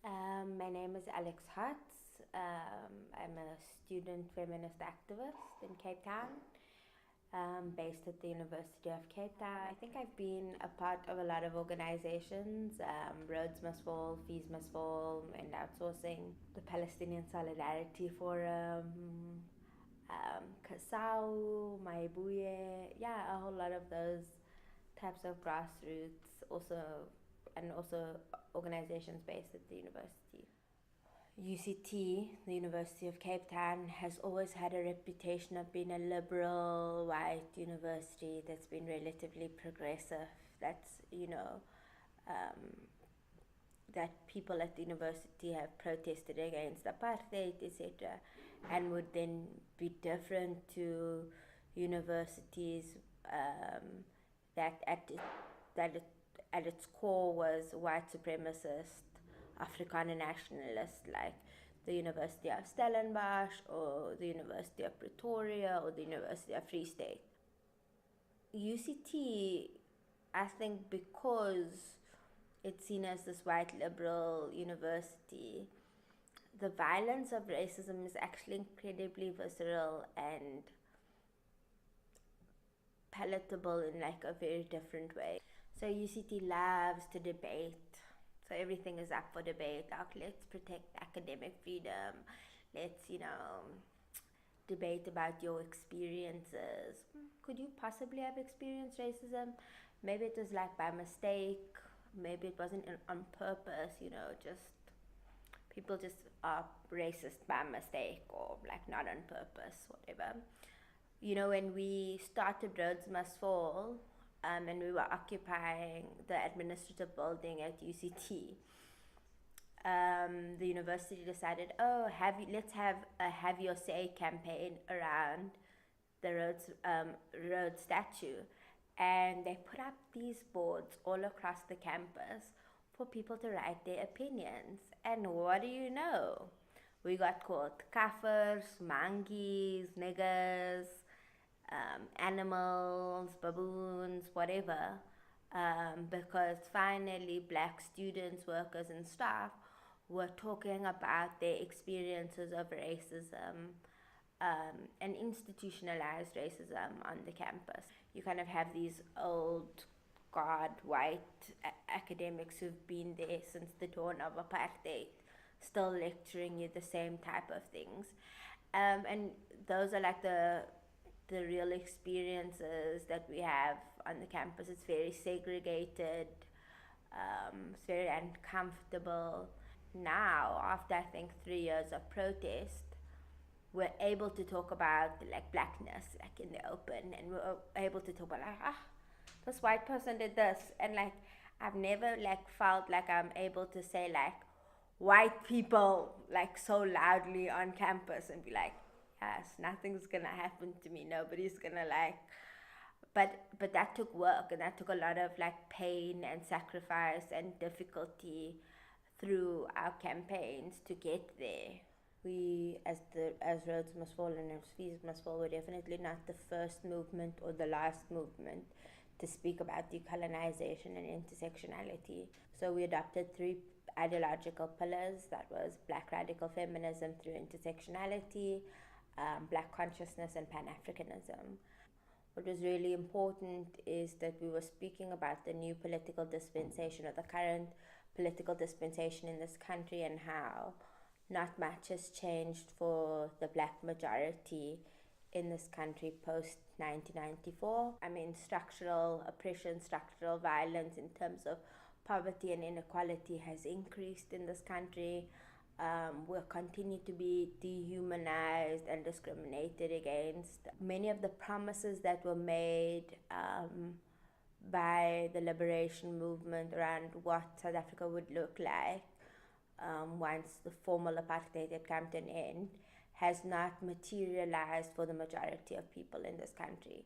My name is Alex Hotz. I'm a student feminist activist in Cape Town, based at the University of Cape Town. I think I've been a part of a lot of organizations: Roads Must Fall, Fees Must Fall, and Outsourcing, the Palestinian Solidarity Forum, Kasau, Maibuye, yeah, a whole lot of those types of grassroots, also organizations based at the university. UCT, the University of Cape Town, has always had a reputation of being a liberal, white university that's been relatively progressive. That's, that people at the university have protested against apartheid, etc., and would then be different to universities um, that that it, at its core was white supremacist, Afrikaner nationalist, like the University of Stellenbosch or the University of Pretoria or the University of Free State. UCT, I think, because it's seen as this white liberal university, the violence of racism is actually incredibly visceral and palatable in like a very different way. So UCT loves to debate. So everything is up for debate. Like, let's protect academic freedom. Let's, debate about your experiences. Could you possibly have experienced racism? Maybe it was like by mistake. Maybe it wasn't on purpose, just people just are racist by mistake or like not on purpose, whatever. When we started Roads Must Fall, and we were occupying the administrative building at UCT, the university decided, oh, let's have a Have Your Say campaign around the road statue. And they put up these boards all across the campus for people to write their opinions. And what do you know? We got called kafirs, monkeys, niggers, animals, baboons, whatever, because finally black students, workers, and staff were talking about their experiences of racism, and institutionalized racism on the campus. You kind of have these old guard white academics who've been there since the dawn of apartheid, still lecturing you the same type of things. And those are like the real experiences that we have on the campus. It's very segregated, it's very uncomfortable. Now, after I think 3 years of protest, we're able to talk about like blackness like in the open, and we're able to talk about like, this white person did this, and like I've never like felt like I'm able to say like white people like so loudly on campus and be like, yes, nothing's gonna happen to me, nobody's gonna like. But that took work, and that took a lot of like pain and sacrifice and difficulty through our campaigns to get there. We, as Roads Must Fall and as Fees Must Fall, were definitely not the first movement or the last movement to speak about decolonization and intersectionality. So we adopted three ideological pillars. That was Black radical feminism through intersectionality, Black consciousness, and Pan-Africanism. What was really important is that we were speaking about the new political dispensation, or the current political dispensation in this country, and how not much has changed for the black majority in this country post 1994. I mean, structural oppression, structural violence in terms of poverty and inequality has increased in this country. We'll continue to be dehumanized and discriminated against. Many of the promises that were made by the liberation movement around what South Africa would look like once the formal apartheid had come to an end has not materialized for the majority of people in this country.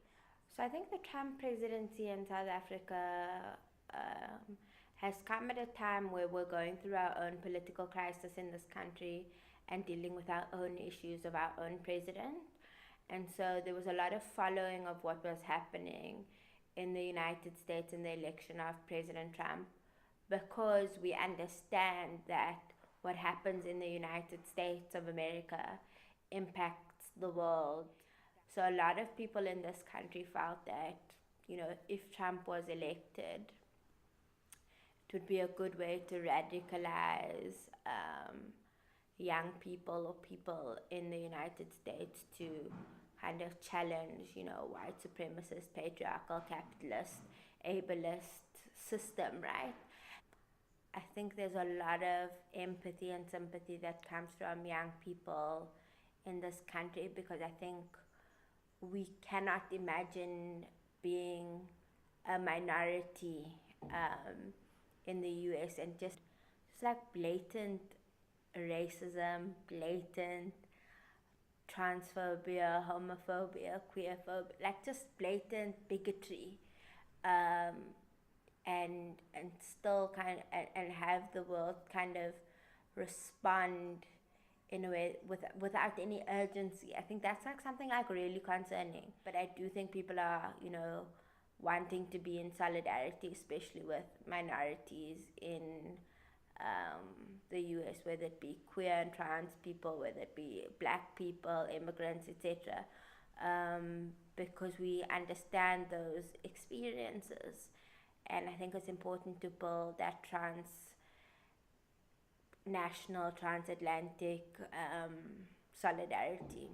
So I think the Trump presidency in South Africa has come at a time where we're going through our own political crisis in this country and dealing with our own issues of our own president. And so there was a lot of following of what was happening in the United States in the election of President Trump, because we understand that what happens in the United States of America impacts the world. So a lot of people in this country felt that, if Trump was elected, it would be a good way to radicalize young people or people in the United States to kind of challenge, white supremacist, patriarchal, capitalist, ableist system, right? I think there's a lot of empathy and sympathy that comes from young people in this country, because I think we cannot imagine being a minority in the US, and just like blatant racism, blatant transphobia, homophobia, queerphobia, like just blatant bigotry, um, and still and have the world kind of respond in a way without any urgency. I think that's like something like really concerning. But I do think people are, wanting to be in solidarity, especially with minorities in the US, whether it be queer and trans people, whether it be black people, immigrants, etc. Because we understand those experiences. And I think it's important to build that transnational, transatlantic solidarity.